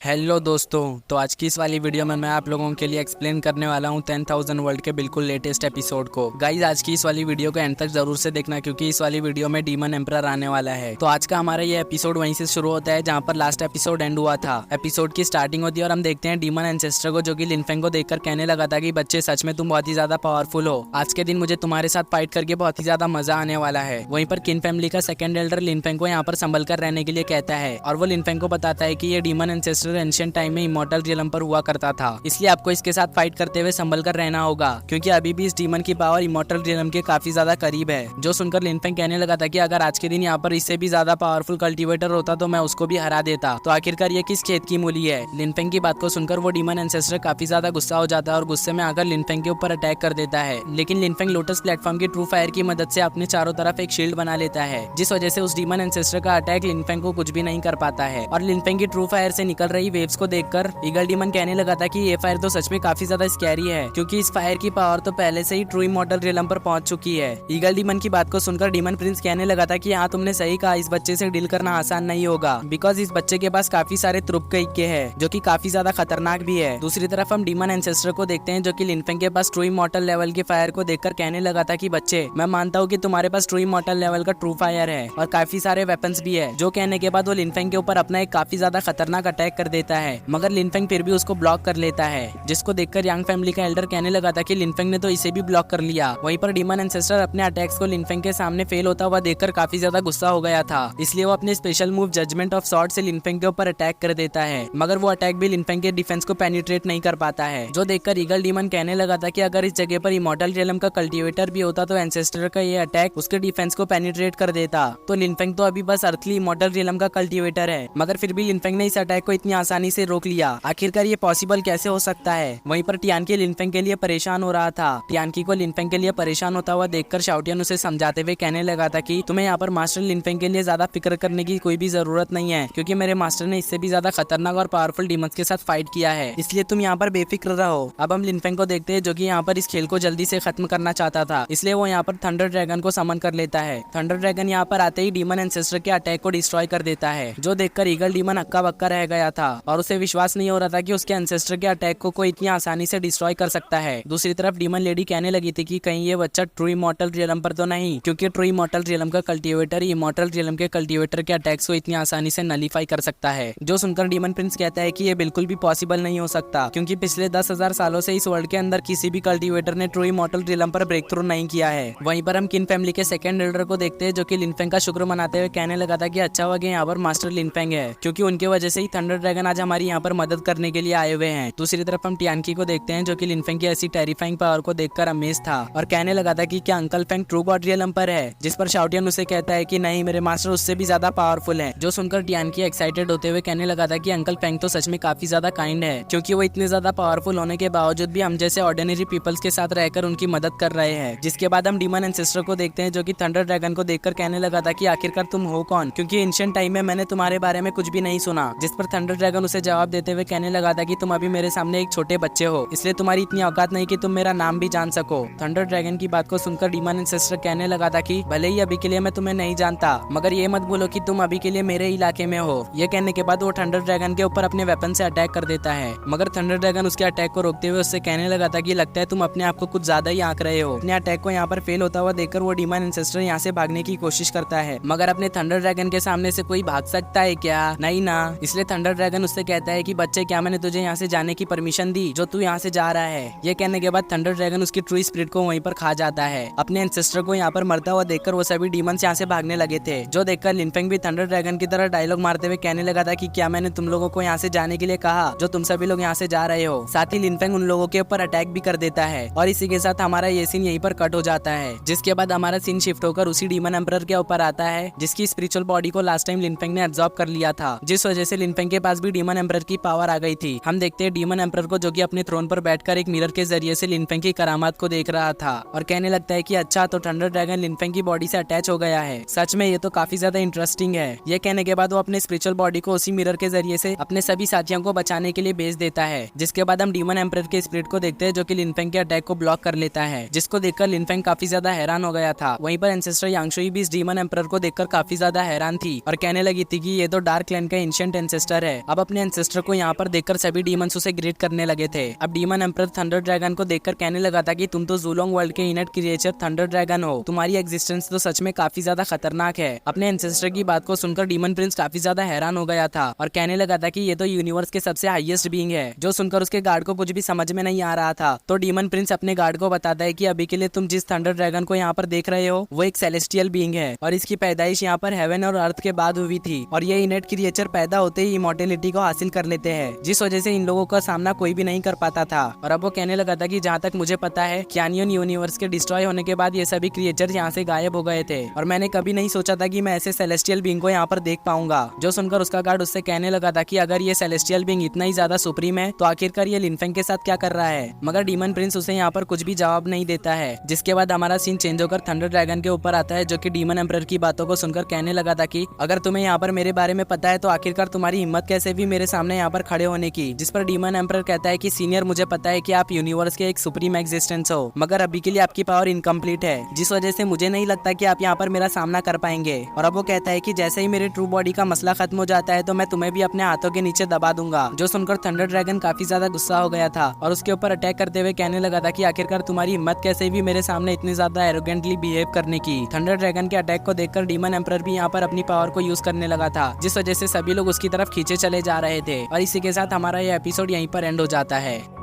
Hello दोस्तों, तो आज की इस वाली वीडियो में मैं आप लोगों के लिए एक्सप्लेन करने वाला हूँ 10,000 वर्ल्ड के बिल्कुल लेटेस्ट एपिसोड को। गाइज आज की इस वाली वीडियो को एंड तक जरूर से देखना क्योंकि इस वाली वीडियो में डीमन एम्परर आने वाला है। तो आज का हमारा ये एपिसोड वहीं से शुरू होता है जहाँ पर लास्ट एपिसोड एंड हुआ था। एपिसोड की स्टार्टिंग होती है और हम देखते हैं डीमन एंसेस्टर को, जो कि लिनफेंग को देखकर कहने लगा था कि बच्चे सच में तुम बहुत ही ज्यादा पावरफुल हो। आज के दिन मुझे तुम्हारे साथ फाइट करके बहुत ही ज्यादा मजा आने वाला है। वहीं पर किन फैमिली का सेकंड एल्डर लिनफेंग को यहाँ पर संभल कर रहने के लिए कहता है और वो लिनफेंग को बताता है कि ये डीमन एंसेस्टर एंशिएंट टाइम में इमॉर्टल रियलम पर हुआ करता था, इसलिए आपको इसके साथ फाइट करते हुए संभल कर रहना होगा क्योंकि अभी भी इस डीमन की पावर इमॉर्टल रियलम के काफी ज्यादा करीब है। जो सुनकर लिनफेंग कहने लगा था कि अगर आज के दिन यहाँ पर इससे भी ज्यादा पावरफुल कल्टीवेटर होता तो मैं उसको भी हरा देता। तो आखिरकार ये किस खेत की मूली है? लिनफेंग की बात को सुनकर वो डीमन एंसेस्टर काफी ज्यादा गुस्सा हो जाता है और गुस्से में आकर लिनफेंग के ऊपर अटैक कर देता है। लेकिन लिनफेंग लोटस प्लेटफॉर्म की ट्रू फायर की मदद से अपने चारों तरफ एक शील्ड बना लेता है, जिस वजह से उस डीमन एंसेस्टर का अटैक लिनफेंग को कुछ भी नहीं कर पाता है। और लिनफेंग की ट्रू फायर से निकल रही वेव्स को देखकर ईगल डीमन कहने लगा था कि ये फायर तो सच में काफी ज्यादा स्कैरी है क्योंकि इस फायर की पावर तो पहले से ही ट्रू इमॉर्टल रियलम पर पहुंच चुकी है। ईगल डीमन की बात को सुनकर डीमन प्रिंस कहने लगा था कि हाँ तुमने सही कहा, इस बच्चे से डील करना आसान नहीं होगा बिकॉज इस बच्चे के पास काफी सारे त्रुप के है जो कि काफी ज्यादा खतरनाक भी है। दूसरी तरफ हम डीमन एंसेस्टर को देखते हैं जो कि लिनफेंग के पास ट्रू इमॉर्टल लेवल के फायर को देखकर कहने लगा था कि बच्चे मैं मानता हूँ कि तुम्हारे पास ट्रू इमॉर्टल लेवल का ट्रू फायर है और काफी सारे वेपन्स भी है। जो कहने के बाद वो लिनफेंग के ऊपर अपना एक काफी ज्यादा खतरनाक अटैक कर देता है, मगर लिनफेंग फिर भी उसको ब्लॉक कर लेता है, जिसको देखकर यांग फैमिली का एल्डर कहने लगा था कि लिनफेंग ने तो इसे भी ब्लॉक कर लिया। वहीं पर डीमन एंसेस्टर अपने अटैक्स को लिनफेंग के सामने फेल होता हुआ देखकर काफी ज्यादा गुस्सा हो गया था, इसलिए वो अपने special move judgment of sword से लिनफेंग के ऊपर अटैक कर देता है, मगर वो अटैक भी लिनफेंग के डिफेंस को पेनिट्रेट नहीं कर पाता है। जो देखकर ईगल डीमन कहने लगा था कि अगर इस जगह पर इमॉर्टल रियलम का कल्टीवेटर भी होता तो एंसेस्टर का ये अटैक उसके डिफेंस को पेनिट्रेट कर देता। तो लिनफेंग तो अभी बस अर्थली इमॉर्टल रियलम का कल्टीवेटर है, मगर फिर भी लिनफेंग ने इस अटैक को इतनी आसानी से रोक लिया। आखिरकार ये पॉसिबल कैसे हो सकता है? वहीं पर टियानकी लिनफेंग के लिए परेशान हो रहा था। टियानकी को लिनफेंग के लिए परेशान होता हुआ देखकर शाओटियन उसे समझाते हुए कहने लगा था कि तुम्हें यहाँ पर मास्टर लिनफेंग के लिए ज्यादा फिक्र करने की कोई भी जरूरत नहीं है क्योंकि मेरे मास्टर ने इससे भी ज्यादा खतरनाक और पावरफुल डीमंस के साथ फाइट किया है, इसलिए तुम यहाँ पर बेफिक्र रहो। अब हम लिनफेंग को देखते हैं जो कि यहाँ पर इस खेल को जल्दी से खत्म करना चाहता था, इसलिए वो यहाँ पर थंडर ड्रैगन को समन कर लेता है। थंडर ड्रैगन यहाँ पर आते ही डीमन एंसेस्टर के अटैक को डिस्ट्रॉय कर देता है, जो देखकर ईगल डीमन हक्का बक्का रह गया था और उसे विश्वास नहीं हो रहा था कि उसके एंसेस्टर के अटैक को कोई इतनी आसानी से डिस्ट्रॉय कर सकता है। दूसरी तरफ डीमन लेडी कहने लगी थी कि कहीं ये बच्चा ट्रू इमॉर्टल रियलम पर तो नहीं, क्योंकि ट्रू इमॉर्टल रियलम का कल्टीवेटर ही इमॉर्टल रियलम के कल्टीवेटर के अटैक्स को इतनी आसानी से नलीफाई कर सकता है। जो सुनकर डीमन प्रिंस कहता है कि ये बिल्कुल भी पॉसिबल नहीं हो सकता क्योंकि पिछले 10,000 सालों से इस वर्ल्ड के अंदर किसी भी कल्टीवेटर ने ट्रू इमॉर्टल रियलम पर ब्रेक थ्रू नहीं किया है। वहीं पर हम किन फैमिली के सेकंड एल्डर को देखते हैं जो कि लिनफेंग का शुक्र मनाते हुए कहने लगा था कि अच्छा हुआ कि यहाँ पर मास्टर लिनफेंग है क्योंकि उनके वजह से ही थंडर ड्रैगन आज हमारी यहाँ पर मदद करने के लिए आए हुए हैं। दूसरी तरफ हम टियानकी को देखते हैं जो कि लिनफेंग की ऐसी टेरिफाइंग पावर को देखकर अमेज था और कहने लगा था कि क्या uncle Feng true God realm पर है, जिस पर शाओटियन उसे कहता है कि नहीं, मेरे मास्टर उससे भी ज्यादा पावरफुल है। जो सुनकर टियानकी एक्साइटेड होते हुए कहने लगा था कि अंकल फेंग तो सच में काफी ज्यादा काइंड है क्योंकि वो इतने ज्यादा पावरफुल होने के बावजूद भी हम जैसे ऑर्डिनरी पीपल्स के साथ रहकर उनकी मदद कर रहे हैं। जिसके बाद हम डीमन एंसेस्टर को देखते हैं जो कि थंडर ड्रैगन को देखकर कहने लगा था कि आखिरकार तुम हो कौन, क्योंकि एंशिएंट टाइम में मैंने तुम्हारे बारे में कुछ भी नहीं सुना। जिस पर थंडर ड्रैगन उसे जवाब देते हुए कहने लगा था कि तुम अभी मेरे सामने एक छोटे बच्चे हो, इसलिए तुम्हारी इतनी औकात नहीं कि तुम मेरा नाम भी जान सको। थंडर ड्रैगन की बात को सुनकर डीमन एंसेस्टर कहने लगा था कि भले ही अभी के लिए मैं तुम्हें नहीं जानता, मगर ये मत बोलो कि तुम अभी के लिए मेरे इलाके में हो। ये कहने के बाद वो थंडर ड्रैगन के ऊपर अपने वेपन से अटैक कर देता है, मगर थंडर ड्रैगन उसके अटैक को रोकते हुए उससे कहने लगा था कि लगता है तुम अपने आप को कुछ ज्यादा ही आंक रहे हो। अपने अटैक को यहाँ पर फेल होता हुआ देखकर वो डीमन एंसेस्टर यहाँ से भागने की कोशिश करता है, मगर अपने थंडर ड्रैगन के सामने से कोई भाग सकता है क्या? नहीं ना। इसलिए थंडर ड्रैगन उससे कहता है कि बच्चे, क्या मैंने तुझे यहाँ से जाने की परमिशन दी जो तू यहाँ से जा रहा है? ये कहने के बाद थंडर ड्रैगन उसकी ट्रू स्पिरिट को वहीं पर खा जाता है। अपने एंसेस्टर को यहाँ पर मरता हुआ देखकर वो सभी डीमंस यहाँ से भागने लगे थे, जो देखकर लिनफेंग भी थंडर ड्रैगन की तरह डायलॉग मारते हुए कहने लगा था कि क्या मैंने तुम लोगों को यहाँ से जाने के लिए कहा जो तुम सभी लोग यहाँ से जा रहे हो? साथ ही लिनफेंग उन लोगों के ऊपर अटैक भी कर देता है और इसी के साथ हमारा ये सीन यहीं पर कट हो जाता है। जिसके बाद हमारा सीन शिफ्ट होकर उसी डीमन एम्परर के ऊपर आता है जिसकी स्पिरिचुअल बॉडी को लास्ट टाइम लिनफेंग ने एब्जॉर्ब कर लिया था, जिस वजह से लिनफेंग के पास भी डीमन एम्परर की पावर आ गई थी। हम देखते हैं डीमन एम्परर को जो कि अपने थ्रोन पर बैठकर एक मिरर के जरिए से लिनफेंग की करामात को देख रहा था और कहने लगता है कि अच्छा, तो थंडर ड्रैगन लिनफेंग की बॉडी से अटैच हो गया है। सच में ये तो काफी ज्यादा इंटरेस्टिंग है। ये कहने के बाद वो अपने स्पिरिचुअल बॉडी को उसी मिरर के जरिए से अपने सभी साथियों को बचाने के लिए भेज देता है। जिसके बाद हम डीमन एम्परर के स्पिरिट को देखते हैं जो कि लिनफेंग के अटैक को ब्लॉक कर लेता है, जिसको देखकर लिनफेंग काफी ज्यादा हैरान हो गया था। वहीं पर एंसेस्टर यांगशुई भी इस डीमन एम्परर को देखकर काफी ज्यादा हैरान थी और कहने लगी थी कि ये तो डार्क क्लैन का एंशिएंट एंसेस्टर है। अब अपने एंसेस्टर को यहाँ पर देखकर सभी डीमंस उसे ग्रीट करने लगे थे। अब डीमन एम्परर थंडर ड्रैगन को देखकर कहने लगा था कि तुम तो ज़ूलोंग वर्ल्ड के इनट क्रिएचर थंडर ड्रैगन हो, तुम्हारी एग्जिस्टेंस तो सच में काफी ज्यादा खतरनाक है। अपने एंसेस्टर की बात को सुनकर डीमन प्रिंस काफी ज्यादा हैरान हो गया था और कहने लगा था कि ये तो यूनिवर्स के सबसे हाईएस्ट बीइंग है। जो सुनकर उसके गार्ड को कुछ भी समझ में नहीं आ रहा था, तो डीमन प्रिंस अपने गार्ड को बताता है कि अभी के लिए तुम जिस थंडर ड्रैगन को यहाँ पर देख रहे हो वो एक सेलेस्टियल बीइंग है और इसकी पैदाइश यहाँ पर हेवन और अर्थ के बाद हुई थी और ये इनट क्रिएचर पैदा होते ही इमॉर्टेलिटी को हासिल कर लेते हैं, जिस वजह से इन लोगों का सामना कोई भी नहीं कर पाता था। और अब वो कहने लगा था कि जहाँ तक मुझे पता है कैनियन यूनिवर्स के डिस्ट्रॉय होने के बाद ये सभी क्रिएचर यहाँ से गायब हो गए थे और मैंने कभी नहीं सोचा था कि मैं ऐसे सेलेस्टियल बीइंग को यहाँ पर देख पाऊंगा। जो सुनकर उसका गार्ड उससे कहने लगा था कि अगर ये सेलेस्टियल बीइंग इतना ही ज्यादा सुप्रीम है तो आखिरकार ये लिनफेंग के साथ क्या कर रहा है, मगर डीमन प्रिंस उसे यहाँ पर कुछ भी जवाब नहीं देता है। जिसके बाद हमारा सीन चेंज होकर थंडर ड्रैगन के ऊपर आता है, जो कि डीमन एम्परर की बातों को सुनकर कहने लगा था कि अगर तुम्हें यहाँ पर मेरे बारे में पता है तो आखिरकार तुम्हारी हिम्मत कैसे भी मेरे सामने यहाँ पर खड़े होने की। जिस पर डीमन एम्परर कहता है कि सीनियर, मुझे पता है कि आप यूनिवर्स के एक सुप्रीम एग्जिस्टेंस हो, मगर अभी के लिए आपकी पावर इनकम्प्लीट है, जिस वजह से मुझे नहीं लगता कि आप यहाँ पर मेरा सामना कर पाएंगे। और अब वो कहता है कि जैसे ही मेरे ट्रू बॉडी का मसला खत्म हो जाता है तो मैं तुम्हें भी अपने हाथों के नीचे दबा दूंगा। जो सुनकर थंडर ड्रैगन काफी ज्यादा गुस्सा हो गया था और उसके ऊपर अटैक करते हुए कहने लगा था कि आखिरकार तुम्हारी हिम्मत कैसे भी मेरे सामने इतनी ज्यादा एरोगेंटली बिहेव करने की। थंडर ड्रैगन के अटैक को देखकर डीमन एम्परर भी यहाँ पर अपनी पावर को यूज करने लगा था, जिस वजह से सभी लोग उसकी तरफ खींचे चले जा रहे थे। और इसी के साथ हमारा ये एपिसोड यहीं पर एंड हो जाता है।